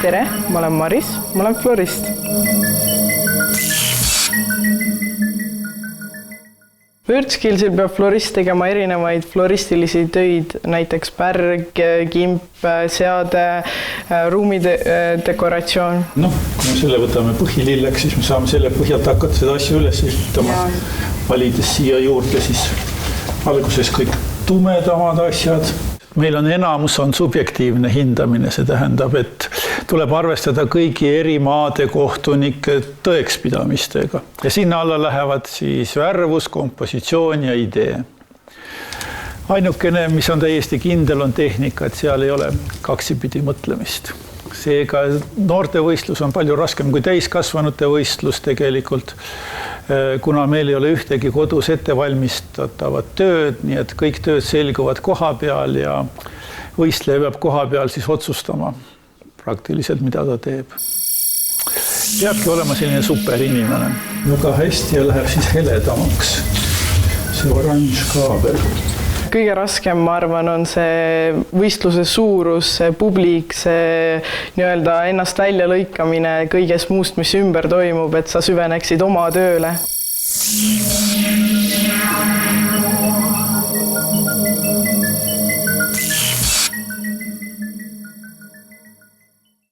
Tere, ma olen Maris, ma olen florist. Võrdskilsil peab florist tegema erinevaid floristilisi töid, näiteks pärg, kimp, seade, ruumidekoratsioon. Kui me selle võtame põhililleks, siis me saame selle põhjalt hakata seda asja üles ehitama, valides siia juurde siis alguses kõik tumedamad asjad. Meil on enamus on subjektiivne hindamine, see tähendab, et tuleb arvestada kõigi eri maade kohtunike tõekspidamistega. Ja sinna alla lähevad siis värvus, kompositsioon ja idee. Ainukene, mis on täiesti kindel, on tehnika, et seal ei ole kaksipidi mõtlemist. Seega noortevõistlus on palju raskem kui täiskasvanute võistlus tegelikult, kuna meil ei ole ühtegi kodus ettevalmistatavat tööd, nii et kõik tööd selguvad koha peal ja võistleja peab koha peal siis otsustama praktiliselt, mida ta teeb. Peabki olema selline super inimene. Väga hästi ja läheb siis heledamaks see oranž kaabel. Kõige raskem, ma arvan, on see võistluse suurus, see publik, see ennast välja lõikamine kõigest muust, mis ümber toimub, et sa süveneksid oma tööle.